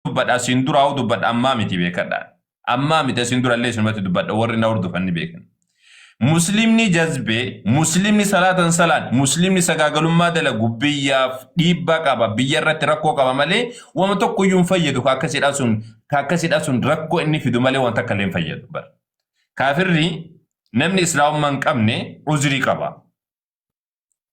dubbadha asin dura haa dubbadha ammaa miti beekadha. Ammaa miti asin dura illee isinumatti dubbadha warri na hordofanni beekan. Muslimni jazbee, muslimni salaatan salaan, muslimni sagaagalummaa dalagu biyyaaf dhiibbaa qaba, biyya irratti rakkoo qaba malee wama tokko iyyuu hin fayyadu ka akkasidha sun rakkoo inni fidu malee wanta akka illee hin fayyadu bar. Kaafirri namni islaamummaa hin qabne uzrii qaba.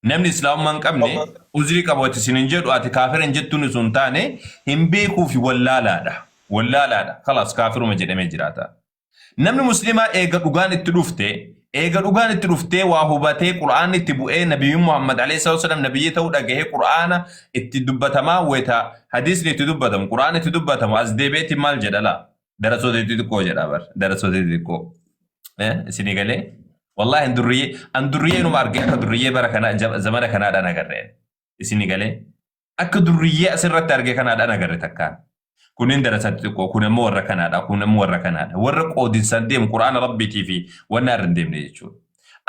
Namni islaamummaa hin qabne uzrii qaba wati isin hin jedhu ati kaafira hin jettuun sun taane hin beekuu fi wallaalaadha. Wallaalaadha. Khalas kaafiruma jedhamee jiraata. Namni muslimaa eega dhugaan itti dhuftee waa hubatee qura'aan itti bu'ee nabiyyi Muhammad alayhi sallam nabiyyi ta'uu dhagahee qura'aana itti dubbatamaa wayita hadiisni itti dubbatamu qura'aan itti dubbatamu as deebi'eetti maal jedha laa darasoota xixiqqoo jedha bar darasoota xixiqqoo isinii galee wallahi andurriyyee numa argee akka durriyyee bara kana zamana kanaadhaan agarreen isinii galee akka durriyyee asirratti argee kanaadhaan agarre takkaan. Kunin darasatti xiqqoo kun immoo warra kanaadha kun immoo warra kanaadha warra qoodinsan deemu quraana rabbiitii fi wanna irra hin deemne jechuudha.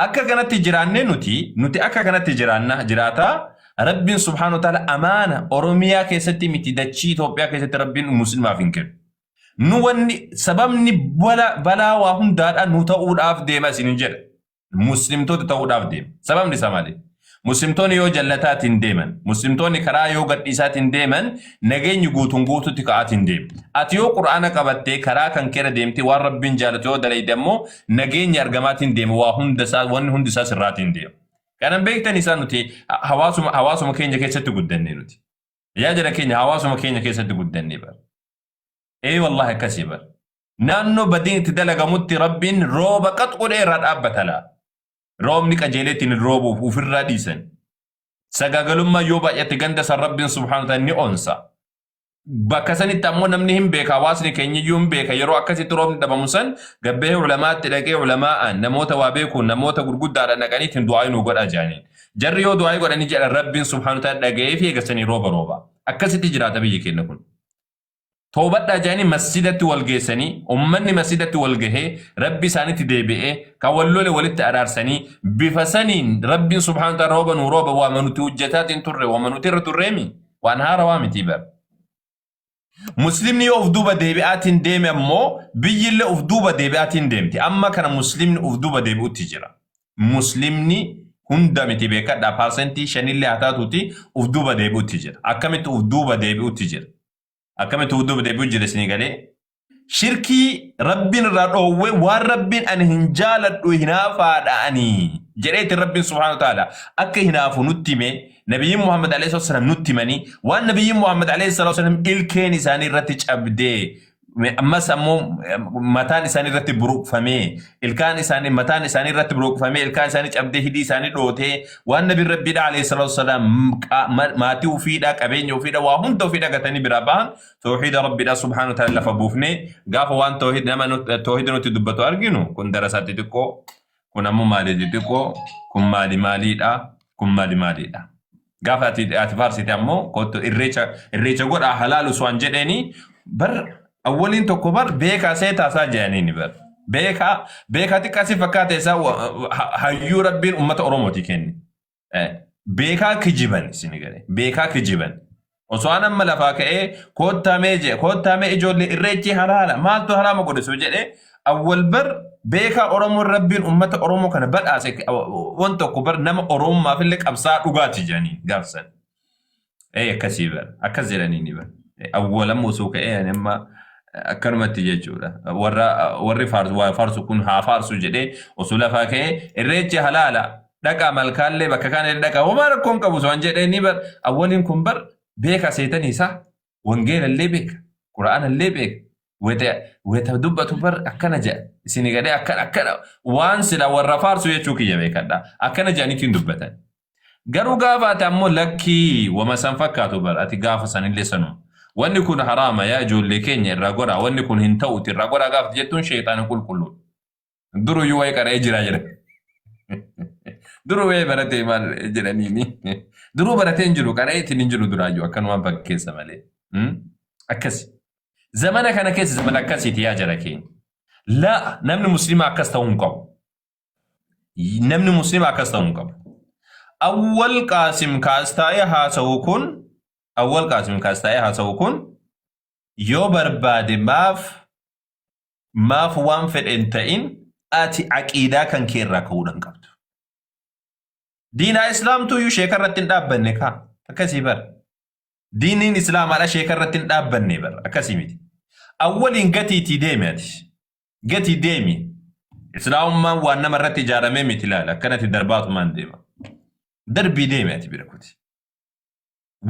Akka kanatti jiraannee nuti akka kanatti jiraata rabbiin subhaanahu wa ta'ala amaana Oromiyaa keessatti miti dachii Itoophiyaa keessatti rabbiin muslimaaf hin kennu. Nu wanni sababni balaa waa hundaadha nu ta'uudhaaf deema isin hin jedha. Muslimtoota ta'uudhaaf deema. Sababni isaa maali? Muslimtoonni yoo jallataatiin deeman, muslimtoonni karaa yoo gadhiisaatiin deeman, nageenyi guutuutti ka'aatiin deemu. Ati yoo quraana qabattee karaa kan keera deemte waan rabbiin jaalatu yoo dalayde ammoo nageenyi argamaatiin deemu wanni hundi isaa sirraatiin deemu. Kanan beektan isaa nuti hawaasuma keenya keessatti guddanne nuti. Yaajala keenya hawaasuma keenya keessatti guddanne bar. Wallahi akkasii bar. Naannoo badiin itti dalagamutti rabbiin rooba qaxqudhee irraa dhaabbata laa. Roobni qajeeleetiin roobuuf ofirraa dhiisan. Sagaagalummaa yoo baay'ate ganda san rabbiin subhaanahu ta'ala ni onsa. Bakka sanitti ammoo namni hin beeka hawaasni keenya iyyuu hin beeka yeroo akkasitti roobni dhabamu san gabbee ulamaatti dhaqee ulamaa'an namoota waa beekuun namoota gurguddaadhaan dhaqaniitiin du'aa nu godha jaaniin. Jarri yoo du'aa godhanii jedhan rabbiin subhaanahu ta'ala dhaga'ee fi eegasanii rooba. Akkasitti jiraata biyyi keenya kun. Toobadhaa jaanii masjidatti wal geessanii ummanni masjidatti wal gahee rabbi isaanitti deebi'ee kan wallole walitti araarsanii bifa saniin rabbiin subhaanahu ta'ala rooba waa manuti hojjetaatiin turre waa manuti irra turreemi waan haarawaa miti bar. Muslimni yoo of duuba deebi'aatiin deeme ammoo biyyillee of duuba deebi'aatiin deemti. Amma kana muslimni of duuba deebi'utti jira. Muslimni hunda miti beekadhaa paasentii 5 haa taatuuti of duuba deebi'utti jira. Akkamitti of duuba deebi'utti jira? Akkamitti of duuba deebi'u jira isinii galee? Shirkii rabbiin irraa dhoowwe waan rabbiin ani hin jaaladhu hinaafaadhaanii jedheeti rabbiin subhaanahu ta'ala akka hinaafu nutti hime nabiyyiin Muhammad alayhi sallam nutti himanii waan nabiyyiin Muhammad alayhi sallam ilkeen isaanii irratti cabdee ammas ammoo mataan isaanii irratti buruqfamee ilkaan isaanii mataan isaanii irratti buruqfamee ilkaan isaanii cabdee hidhii isaanii dhootee waan nabiin rabbiidha alayhi sallam maatii ufiidha qabeenya ufiidha waa hunda ufiidha gatanii bira bahan tawhiida rabbiidha subhaanahu ta'ala lafa buufnee gaafa waan tawhiida nuti dubbatu arginu kun darasaatti xiqqoo kun ammoo maali xiqqoo kun maaliidha kun maaliidha. Gaafa ati faarsite ammoo kottu irreecha godhaa halaalu swaan jedheeni bar awwaliin tokko bar beekaa seetaasaa jedhaniini bar beekaa xiqqaasi fakkaate isaa hayyuu rabbiin ummata Oromooti kenne beekaa kijiban isin gale beekaa kijiban osoo amma lafaa ka'ee koottamee ijoollee irreechi halaala maaltu haraama godhisu jedhee awwal bar beekaa Oromoon rabbiin ummata Oromoo kana badhaase waan tokko bar nama Oromummaaf illee qabsaa dhugaati jedhanii gaafsan akkasii bar akkas jedhaniini bar awwalammoo osoo ka'ee amma akkanumatti jechuudha warri faarsu kun haa faarsu jedhee osoo lafaa ka'ee irreechi halaala dhaqaa malkaallee bakka kaan dhaqaa homaa rakkoon qabu osoo jedhee ni bar awwaliin kun bar beekaa seetanii isaa wangeelallee beeka quraanallee beeka weta dubbatu bar akkana jedha isinii gadee akkana waan sila warra faarsu jechuu kiyya beekadha akkana jedhaniitiin dubbatan garuu gaafa ati ammoo lakkii wama san fakkaatu bar ati gaafa sanillee sanuma. Wanni kun haraama yaa ijoollee keenya irraa godhaa wanni kun hin ta'uuti irraa godhaa gaafa jettuun sheexaana qulqulluudha. Duruu yoo wayi qara'ee jira. Duruu wayi baratee maal jedhaniini. Duruu baratee hin jiru qara'ee ittiin hin jiru duraayyuu akkanumaan fakkeessa malee. Akkasi. Zamana kana keessa zamana akkasiiti yaa jara keenya. La namni musliima akkas ta'uu hin qabu. Namni musliima akkas ta'uu hin qabu. Awwal qaasim kaastaa'ee haasa'u kun أول قاسم كاستاي هاسو كون يو برباد maaf waan fedhen ta'in ati aqiidaa kan kee irraa ka'uudhaan qabdu. Diinaa islaamtuu iyyuu sheeka irratti hin dhaabbanne kaa akkasii bara. Diiniin islaamaadha sheeka irratti hin dhaabbanne bara akkasii miti. Awwaliin gatiitii deemi ati. Gatii deemi. Islaamummaan waan nama irratti ijaaramee miti ilaala akkanatti darbaatumaan deema. Darbii deemi ati bira kuti.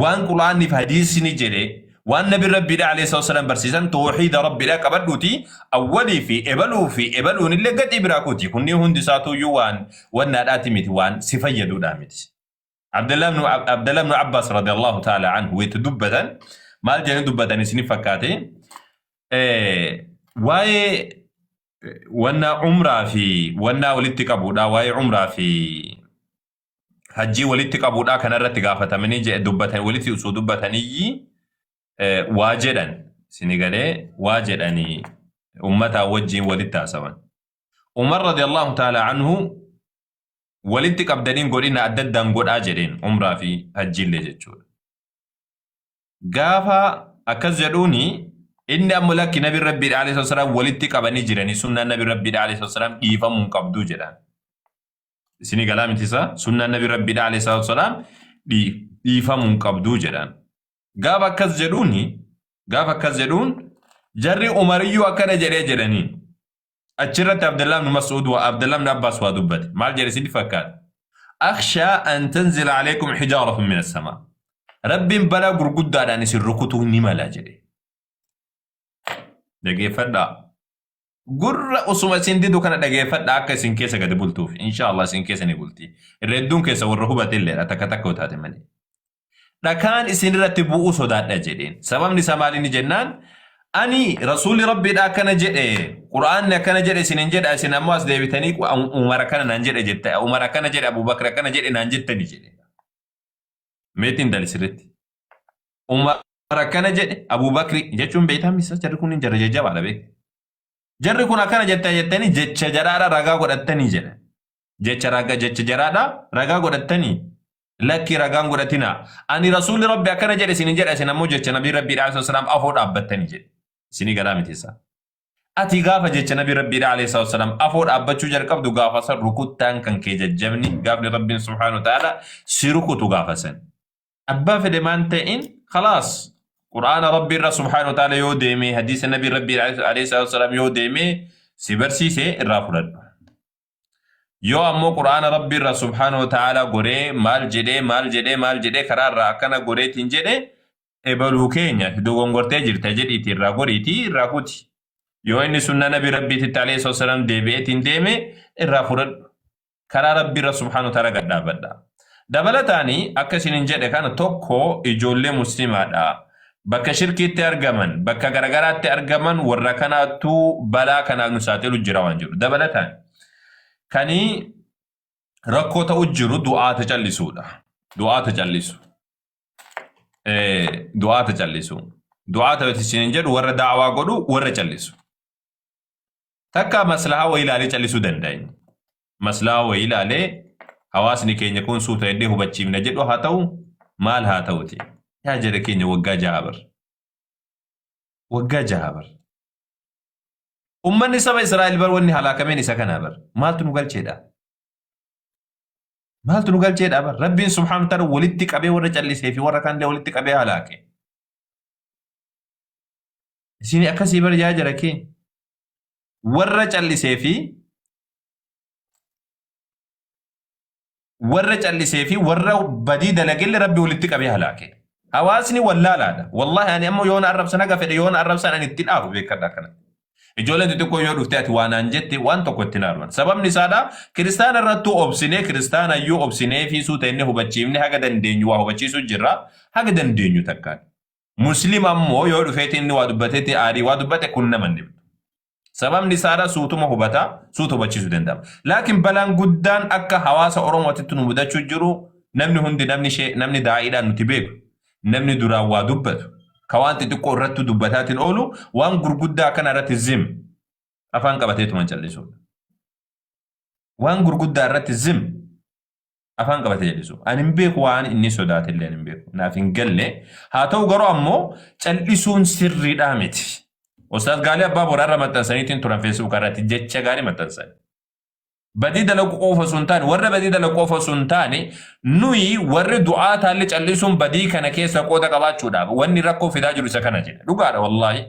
Waan quraanniif hadiisni jedhee وأن نبي ربي عليه الصلاة والسلام برسيسان توحيد ربي لا كبردوتي أولي في إبلون اللي قد إبراكوتي كني هندي ساتو يوان وانا الآتميت وان سفيدو دامت عبد الله بن عباس رضي الله تعالى عنه ويتدبدا ما الجنة دبدا نسني فكاتي واي وانا عمره في وانا ولدت كبودا واي عمره في حجي ولدت كبودا كان رتقافة مني جاء دبتا ولدت أسو دبتا نيي واجدان سنغالي واجداني أمتا وجين ولدتا سوان عمر رضي الله تعالى عنه ولدتك أبدالين قولين أددان قول آجرين عمره في حجي اللي جتشور قافا أكزجروني إني أملاك نبي ربي عليه الصلاة والسلام ولدتك أبني جراني سنة نبي ربي عليه الصلاة والسلام إيفا منقبدو جران سنغالا متسا سنة نبي ربي عليه الصلاة والسلام إيفا منقبدو جران قافا كزجرون جري عمريو أكنا جراني أشرت عبد الله بن مسعود وعبد الله بن عباس ودبت مال جلسي فكات أخشى أن تنزل عليكم حجارة من السماء رب بلا قرقود داراني سرقوتو نما لا جري دقي فدا قر أسوما سندي دو كان دقي فدا أكا سنكيسة قد بلتوف إن شاء الله سنكيسة نبلتي الردون كيسة والرهوبة اللي أتكتكو تاتمني لكان إسن رتبو أسودات نجدين سبب نسامالين جنان أني رسول ربي دا كان جد قرآن كان جد سننجد أسن أمواس ديبتني وعمر كان ننجد جد عمر كان جد أبو بكر كان جد ننجد تني جد ميتين دال سرت عمر كان جد أبو بكر جتشون بيتها مسا جركون جرج جاب على بيك جركون كان جد جتني جد شجرة رجع قدرتني جد جد شجرة جد شجرة رجع قدرتني لكن رجعان قدرتنا أني رسول ربي كان جد سننجد أسن أموجد نبي ربي عليه الصلاة والسلام أفود أبتني جد سيني قلامي تيسا أتي غافة جيتش نبي ربي عليه الصلاة والسلام أفور أبتشو جرقب دو غافة سر ركوت تان كان كي ججبني غافني ربي سبحانه وتعالى سيركو تو غافة سن أبا في دمان تئن خلاص قرآن ربي سبحانه وتعالى يو ديمي حديث النبي ربي عليه الصلاة والسلام يو ديمي سيبرسي سي الرافرد يو أمو قرآن ربي سبحانه وتعالى قري مال جدي كرار راكنا قري تنجدي ebaluu keenya dogongortee jirta jedhiiti irraa goriiti irraa kuti yoo inni sunna nabi rabbiitti alayhi wasallam deebi'eetiin deeme irraa fudhadhu karaa rabbii subhaanahu ta'ala gadhaabadha dabalataani akka isinin jedhe kana tokko ijoollee muslimaadha bakka shirkiitti argaman bakka garagaraatti argaman warra kanaatu balaa kanaaf nu saaxilu jira waan jiru dabalataan kani rakkoo ta'u jiru du'aata callisuudha du'aata callisu دعاء تجلسوا دعاء تبتسين ورا دعوة قدو ورا جلسوا تكا مسلها وإلى عليه جلسوا دندين مسلها وإلى عليه حواسني كين يكون صوت يديه بتشي من جد وهاتو مال هاتوتي يا جركين وقا جابر أمني سبا إسرائيل بر وني هلاك مني سكن بر مال تنقل شيدا مال تنقل جيد أبا ربي سبحانه وتعالى ولدتك أبي ورجع اللي سيفي ورا كان لي ولدتك أبي هلاكي سيني أكسي برجع جركي ورجع اللي سيفي ورا بديد لقل ربي ولدتك أبي هلاكي حواسني ولا لا والله يعني أمو يون عرب سنة قفل يون عرب سنة نتلقاه بيكرنا كنا ijoolleen xixiqqoo yoo dhufteeti waanaan jette waan tokko itti naaruman sababni isaadha kiristaana irratti obsinee kiristaana iyyuu obsinee fi suuta inni hubachiifne haga dandeenyu waa hubachiisuu jirra haga dandeenyu takkaan musliima ammoo yoo dhufeeti inni waa dubbateeti aarii waa dubbate kun nama dhibdu sababni isaadha suutuma hubata suuta hubachiisuu danda'ama laakiin balaan guddaan akka hawaasa oromootitti nu mudachuu jiru namni hundi namni daa'iidhaan nuti beeku namni duraan waa dubbatu كوانت تقول رتو دبتات الأولو وان غرغدا كان رت الزم أفان قبتيتو من جلسون وان غرغدا رت الزم afaan qabatee jallisu. Ani hin beeku waan inni sodaate illee hin beeku. Naaf hin galle. Haa ta'u garuu ammoo callisuun sirriidhaa miti. Ustaaz Gaalii Abbaa Boraarra maxxansaniitiin turan Facebook irratti jecha gaarii maxxansan. Badii dalagu qofa sun taane warra badii dalagu qofa sun taane nuyi warri du'aa taalli callisuun badii kana keessa qooda qabaachuudhaaf wanni rakkoo fidaa jiru isa kana jedha. Dhugaadha wallaahi.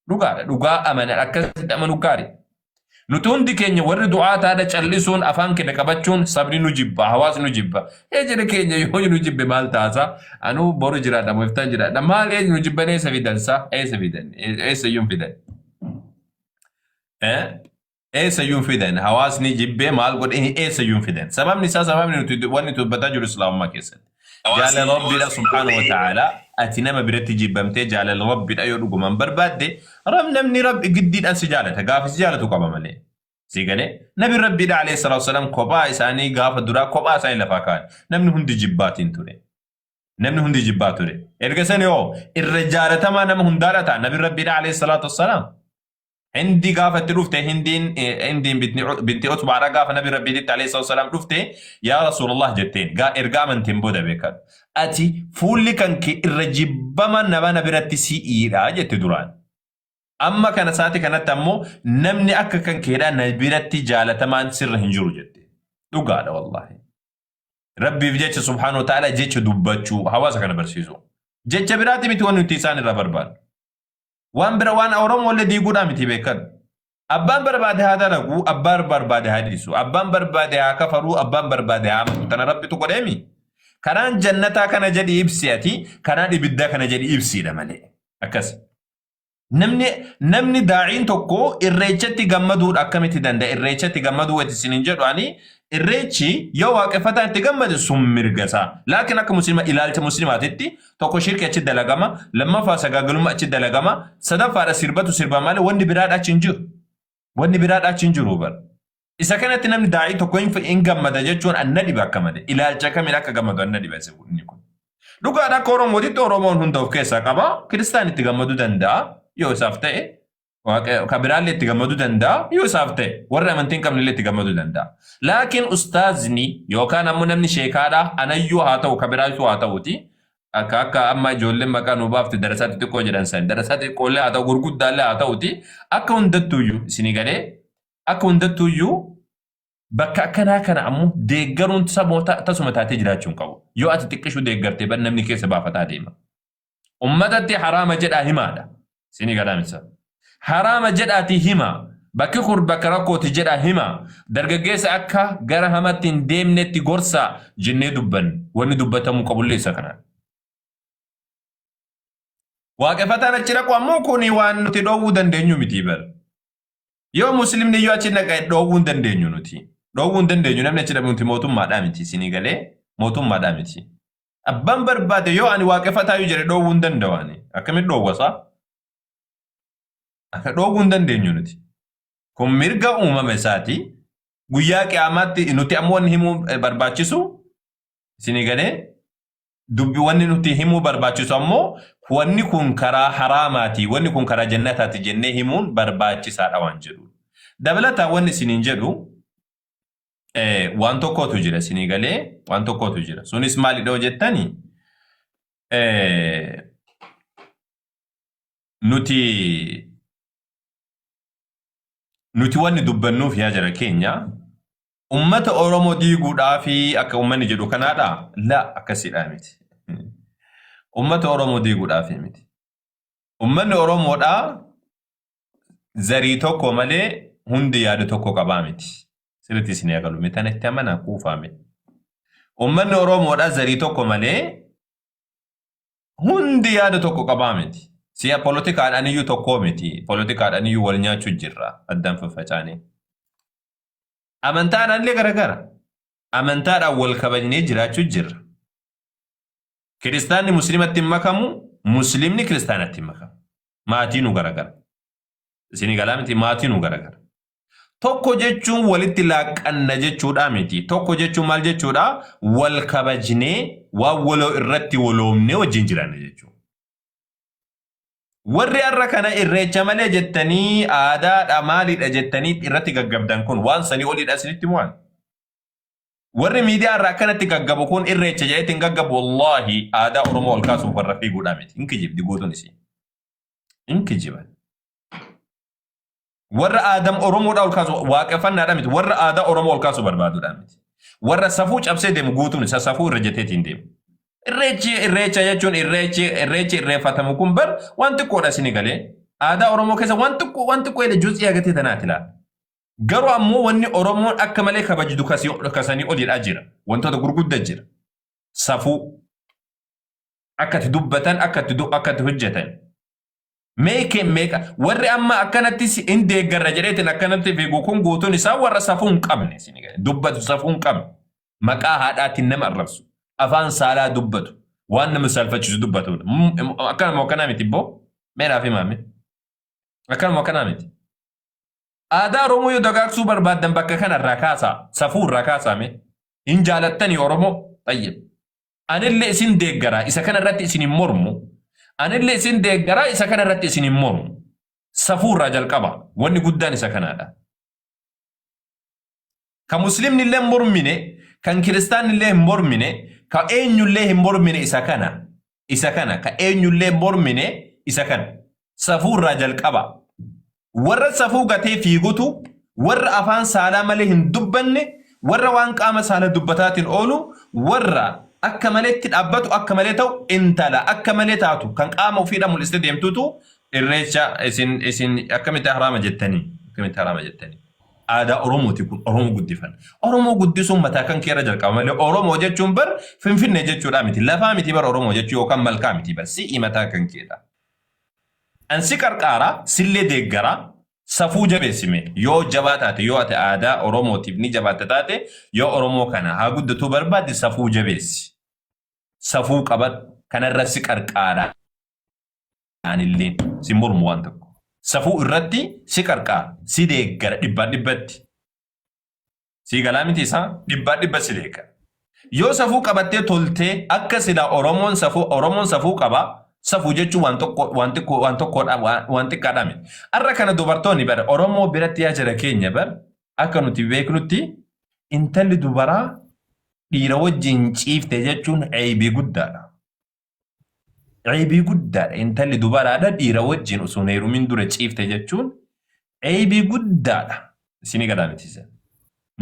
Dhugaadha. Dhugaa amanan akkasitti amanu gaarii. Nuti hundi keenya warri du'aa taadha callisuun afaan keenya qabachuun sabni nu jibba hawaasni nu jibba. Ejjira keenya yoo nu jibbe maal taasa? Anuu boru jiraadha mooftaan jiraadha. Maal ejji nu jibban eessa fidansa? Eessa fidan? Eessa iyyuu fidan? Eessa iyyuu fidan? Hawaasni jibbee maal godhe eessa iyyuu fidan? Sababni isaa sababni nuti wanni dubbataa jiru islaamummaa keessatti. Jaalala Rabbiidha subhaanahu wa ta'ala ati nama biratti jibbamtee jaalala Rabbiidha yoo dhuguman barbaadde namni Rabbi giddiidhaan si jaalata gaafa si jaalatu qaba malee. Si galee nabi Rabbiidha alayhi salaatu wasalaam kophaa isaanii gaafa duraa kophaa isaanii lafaa kaa'an namni hundi jibbaatiin ture. Namni hundi jibbaa ture. Erga sani yoo irra jaalatamaa nama hundaadha ta'a nabi Rabbiidha alayhi salaatu wasalaam. Hindi gaafa itti dhufte hindiin binti Utbaadha gaafa nabi Rabbiitti alayhi salaatu wasalaam dhufte yaa Rasuulallah jetteen ergaa amantiin booda beekan. Ati fuulli kan kee irra jibbama nama biratti si'iidha jette duraan. Amma kana saati kanatti ammoo namni akka kan keedhaa na biratti jaalatamaan sirra hin jiru jette. Dhugaadha wallahi. Rabbiif jecha subhaanahu wa ta'ala jecha dubbachuu hawaasa kana barsiisu. Jecha biraati miti wanti nuti isaan irraa barbaadu. Waan bira waan Oromoo illee diiguudhaa miti beekan. Abbaan barbaade haa dalagu, abbaan barbaade haa dhiisu, abbaan barbaade haa kafaru, abbaan barbaade haa amanu. Tana Rabbitu godheemi. Kanaan jannataa kana jedhi ibsi ati, kanaan ibiddaa kana jedhi ibsiidha malee. Akkas. Namni daa'iin tokko irreechatti gammaduudha akkamitti danda'a? Irreechatti gammaduu wati isinin jedhu ani irreechi yoo waaqeffataan itti gammade sun mirgasaa. Laakiin akka muslima ilaalcha muslimaatitti tokko shirki achi dalagama, lammaffaa sagaagalummaa achi dalagama, sadaffaadha sirbatu sirba malee wanni biraadha achi hin jiru. Wanni biraadha achi hin jiru bara. Isa kanatti namni daa'ii tokko hin gammada jechuun anna dhiba akka malee ilaalcha kamiin akka gammadu anna dhiba isa kun. Dhugaadha akka Oromootitti Oromoon hunda of keessaa qaba. Kiristaan itti gammaduu danda'a. Yoo isaaf ta'e kabiraallee itti gammaduu danda'a yoo isaaf ta'e warra amantiin qabnillee itti gammaduu danda'a. Laakiin ustaazni yookaan ammoo namni sheekaadha anayyuu haa ta'u kabiraatu haa ta'uti akka amma ijoolleen maqaa nu baafte darasaa xixiqqoo jedhan san darasaa xixiqqoollee haa ta'u gurguddaallee haa ta'uti akka hundattuuyyuu isinii galee akka hundattuuyyuu bakka akkanaa kana ammoo deeggaruun saboota tasuma taatee jiraachuun qabu. Yoo ati xiqqishuu deeggartee ban namni keessa baafataa deema. Ummatatti haraama jedhaa himaadha. Sini gadamisa. Harama jedhaati hima. Bakki kun bakka rakkooti jedha hima. Dargaggeessa akka gara hamatti hin deemnetti gorsa jennee dubban. Wanni dubbatamuu qabullee isa kana. Waaqeffataan achi dhaqu ammoo kuni waan nuti dhoowwuu dandeenyu miti bara. Yoo muslimni yoo achi dhaqe dhoowwuu hin dandeenyu nuti. Dhoowwuu hin dandeenyu namni achi dhaqu nuti mootummaadhaa miti. Sini galee mootummaadhaa miti. Abbaan barbaade yoo ani waaqeffataa yoo jedhe dhoowwuu hin danda'ani. Akkamitti dhoowwasaa? Akka dhoowwuu hin dandeenyu nuti. Kun mirga uumama isaati. Guyyaa qiyaamaatti nuti ammoo wanni himuu barbaachisu isinii galee dubbi wanni nuti himuu barbaachisu ammoo wanni kun karaa haraamaati wanni kun karaa jannataati jennee himuun barbaachisaadha waan jedhu. Dabalataa wanni isiniin jedhu waan tokkotu jira isinii galee waan tokkotu jira. Sunis maalidha yoo jettani nuti wanni dubbannuuf yaa jara keenya ummata Oromoo diiguudhaa fi akka ummanni jedhu kanaadha la akkasidha miti. Ummata Oromoo diiguudhaa fi miti. Ummanni Oromoodha zarii tokko malee hundi yaada tokko qabaa miti. Sirriitti isin eegalu mitan itti amana kuufame. Ummanni Oromoodha zarii tokko malee hundi yaada tokko qabaa miti. Siya politikaadhaan iyyuu tokkoo miti. Politikaadhaan iyyuu wal nyaachuu jirra. Addaan faffacaanii. Amantaadhaan illee garagara. Amantaadhaan wal kabajnee jiraachuu jirra. Kiristaanni musliimatti hin makamu. Musliimni kiristaanatti hin makamu. Maatiinuu garagara. Isin galaa miti maatiinuu garagara. Tokko jechuun walitti laaqanna jechuudha miti. Tokko jechuun maal jechuudha? Wal kabajnee waan waloo irratti waloomnee wajjin jiraanna jechuudha. Warri arra kana irreecha malee jettanii aadaadha maalidha jettanii irratti gaggabdan kun waan sanii olidha isinitti waan. warri miidiyaa irraa akkanatti gaggabu kun irreecha jedheetiin gaggabu wallaahi aadaa Oromoo ol kaasuuf warra fiiguudhaa miti. Hin kijibdi gootuun isii. Hin kijiban. Warra aadam Oromoodhaa ol kaasu waaqeffannaadhaa miti. Warra aadaa Oromoo ol kaasu barbaaduudhaa miti. Warra safuu cabsee deemu guutuun isa safuu irra jeteetiin deemu. Irreecha jechuun irreechi irreeffatamu kun bar waan xiqqoodha isin galee. Aadaa Oromoo keessa waan xiqqoo jedhe juuxii agatee tanaati laata. Garuu ammoo wanni Oromoon akka malee kabajdu kasanii olidhaa jira. Wantoota gurguddaa jira. Safuu akkatti dubbatan akkatti hojjetan. Meeqa warri amma akkanatti hin deeggarra jedheetiin akkanatti fiigu kun guutuun isaa warra safuu hin qabne. Dubbatu safuu hin qabne. Maqaa haadhaatiin nama arrabsu. Afaan saalaa dubbatu. Waan nama salphachiisu dubbatudha. Akkanuma akkanaa miti boo? Meeraa fi maamee? Akkanuma akkanaa miti. Aadaa Oromoo yoo dagaagsuu barbaaddan bakka kanarraa kaasaa. Safuu irraa kaasaame. Hin jaalattanii Oromoo xayyib. Anillee isin deeggaraa isa kanarratti isin hin mormu. Anillee isin deeggaraa isa kanarratti isin hin mormu. Safuu irraa jalqaba. Wanni guddaan isa kanaadha. Ka Muslimni illee hin mormine, kan Kiristaanni illee hin mormine, ka eenyullee hin mormine isa kana. Isa kana ka eenyullee hin mormine isa kana. Safuu irraa jalqaba. Warra safuu gatee fiigutu, warra afaan saalaa malee hin dubbanne, warra waan qaama saalaa dubbataatiin oolu, warra akka maleetti dhaabbatu akka malee ta'u intala akka malee taatu kan qaama ofiidha mul'iste deemtutu irreecha isin akkamitti haraama jettanii. Akkamitti haraama jettanii. Aadaa Oromooti kun Oromoo guddifan. Oromoo guddisuun mataa kan keera jalqaba malee Oromoo jechuun bar Finfinnee jechuudha miti. Lafaa miti bar Oromoo jechuu yookaan malkaa miti bar si'i mataa kan keedha. Ansi qarqaaraa sillee deeggaraa safuu jabeessime yoo jabaa taate yoo ate aadaa Oromootiif ni jabaatte taate yoo Oromoo kana haa guddatu barbaadde safuu jabeessi. Safuu qaban kanarra si qarqaaraa. Anillee si mormu waan tokko. Safuu irratti si qarqaara si deeggara dhibbatti. Si galaa miti isaa dhibba si deeggara. Yoo safuu qabattee toltee akka silaa Oromoon safuu qaba. Safuu jechuun waan xiqqaadhaa miti. Har'a kana dubartoonni bara Oromoo biratti yaa jira keenya bara akka nuti beeknutti intalli dubaraa dhiira wajjin ciifte jechuun ceebii guddaadha. Ceebii guddaadha intalli dubaraadha dhiira wajjin osoo hin heerumin dura ciifte jechuun ceebii guddaadha. Isin gadaa miti isa.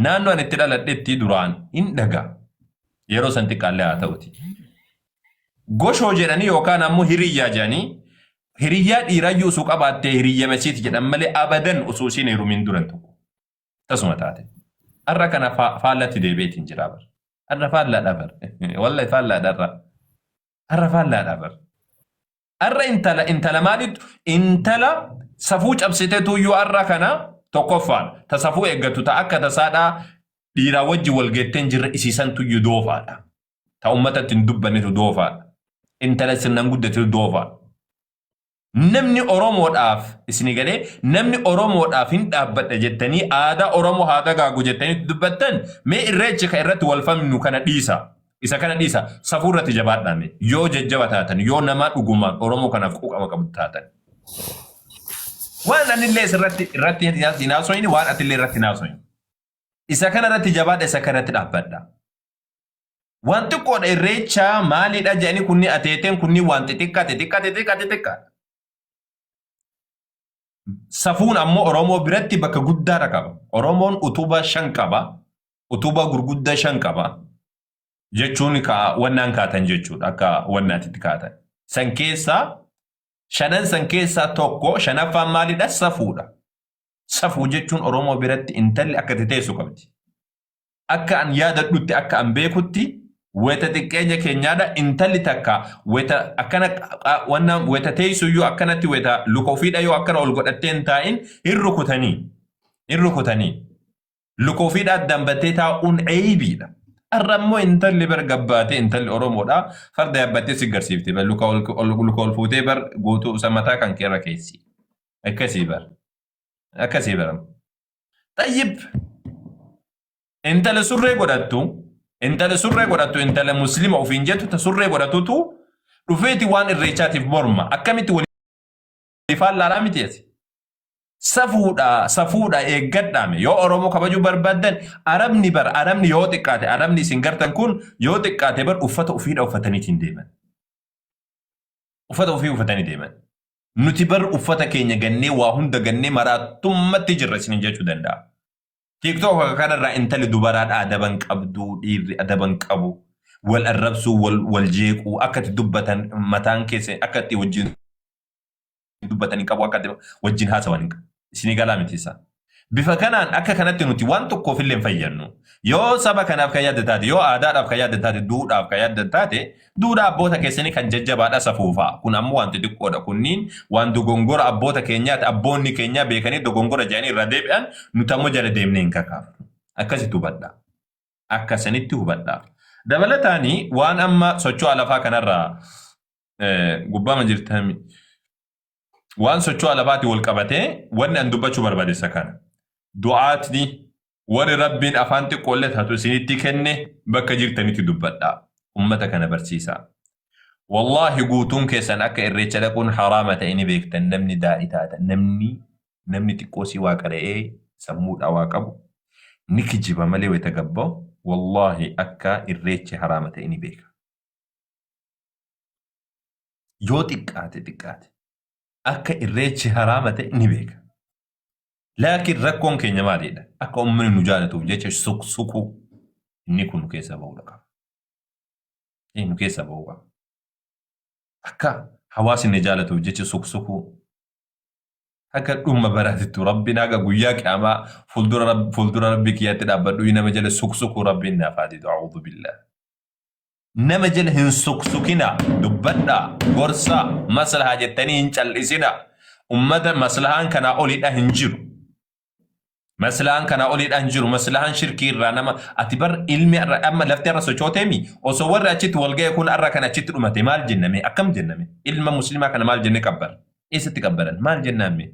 Naannoo ani itti dhaladhetti duraan hin dhagaa. Yeroo san xiqqaallee haa ta'uti. Goshoo jedhanii yookaan ammoo hiriyyaa jedhanii hiriyyaa dhiirayyuu osoo qabaattee hiriyya masiiti jedhan malee abadan osoo isiin heerumin duran tokko. Tasuma taate. Har'a kana faallatti deebiitiin jira bar. Har'a faallaadha bar. Wallahi faallaadha har'a. Har'a faallaadha bar. Har'a intala maalitu intala safuu cabsiteetu yoo har'a kana tokkoffaan ta safuu eeggatu ta akka tasaadhaa dhiiraa wajji walgeetteen jirra isiisantu iyyuu doofaadha. Ta uummatatti hin dubbannetu doofaadha. Intala sirnaan guddatu doofaadha. Namni Oromoodhaaf isin galee namni Oromoodhaaf hin dhaabbadha jettanii aadaa Oromoo haa dagaagu jettanii dubbattan mee irreechi ka irratti walfamnu kana dhiisa. Isa kana dhiisa safuu irratti jabaadhaame yoo jajjaba taatan yoo namaa dhugumaan Oromoo kanaaf quuqama qabu taatan. Waan anillee irratti hinaasoyni waan atillee irratti hinaasoyni. Isa kana irratti jabaadha isa kana irratti dhaabbadha. Waan xiqqoodha irreecha maalidha jedhanii kunni ateeteen kunni waan xixiqqaa. Safuun ammoo Oromoo biratti bakka guddaadha qaba. Oromoon utuba 5 qaba. Utuba gurguddaa 5 qaba. Jechuun wannaan kaatan jechuudha akka wannaatitti kaatan. San keessaa shanan san keessaa tokko shanaffaan maalidha safuudha. Safuu jechuun Oromoo biratti intalli akka teessu qabdi. Akka an yaadadhutti akka an beekutti weta xiqqeenya keenyaadha intalli takka weta akkana wannan weta teessu yoo akkanatti weta lukoofiidha yoo akkana ol godhattee hin taa'in hin rukutanii lukoofiidha dambattee taa'uun eebiidha. Arrammoo intalli bar gabbaatee intalli Oromoodha farda yaabbattee si garsiifte bar luka ol fuutee bar guutuu samataa kan keerra keessi. Akkasii bar. Tayyib. Intala surree godhattu intala muslima ofiin jettu ta surree godhatutu dhufeeti waan irreechaatiif morma akkamitti walii faallaalaa miti esi. safuudha eeggadhaame yoo oromoo kabajuu barbaadan arabni yoo xiqqaate arabni isin gartan kun yoo xiqqaate bar uffata ufiidha uffataniitiin deeman uffata ufii uffatanii deeman nuti bar uffata keenya gannee waa hunda gannee maraatummaatti jirra isin jechuu danda'a tiktok kanarraa intali dubaraadha adaban qabdu dhiirri adaban qabu wal arrabsuu wal jeequu akkati dubbatan mataan keessa akkati wajjin dubbatanii qabu akkati wajjin haasawanii isinii galaa mitiisa bifa kanaan akka kanatti nuti waan tokkoof illee fayyadnu yoo saba kanaaf kan yaadda taate yoo aadaadhaaf kan yaadda taate duudhaaf kan yaadda taate duudhaa abboota keessanii kan jajjabaadha safuufaa kun ammoo wanti xiqqoodha kunniin waan dogongora abboota keenyaati abboonni keenyaa beekanii dogongora jedhanii irra deebi'an nuti ammoo jala deemnee hin kakaafnu akkasitti hubadha akkasanitti hubadha dabalataanii waan amma socho'aa lafaa kanarraa gubbaa jirtami waan socho'aa lafaatti wal qabatee wanni an dubbachuu barbaadessa kana du'aatni warri rabbiin afaan xiqqoollee taatu isinitti kenne bakka jirtanitti dubbadha ummata kana barsiisa wallahi guutuun keessan akka irreecha dhaquun haraama ta'e ni beektan namni daa'ii taata namni xiqqoo si waa qara'ee sammuudha waa qabu ni kijiba malee wayita gabba'u wallahi akka irreechi haraama ta'e ni beeka yoo xiqqaate akka irreechi haraama ta'e ni beeka. Laakiin rakkoon keenya maalidha? Akka uummanni nu jaalatuuf jecha suqsuquu inni kun nu keessaa bahuu qaba. Nu keessaa bahuu qaba. Akka hawaasni ni jaalatuuf jecha suqsuquu akka dhumma baraatittu rabbiin haga guyyaa qiyaamaa fuuldura rabbii kiyyaatti dhaabbadhu nama jala suqsuquu rabbiin naaf haa didu a'uudhu billah. Nama jala hin suqsuqina dubbadha gorsa maslahaa jettanii hin callisina ummata maslahaan kanaa olidha hin jiru maslahaan shirkii irraa nama ati bar ilmi amma lafti irra sochooteemi osoo warri achitti walga'e kun irra kan achitti dhumate maal jenname akkam jenname ilma muslimaa kana maal jenne qabbar eessatti qabbaran maal jenname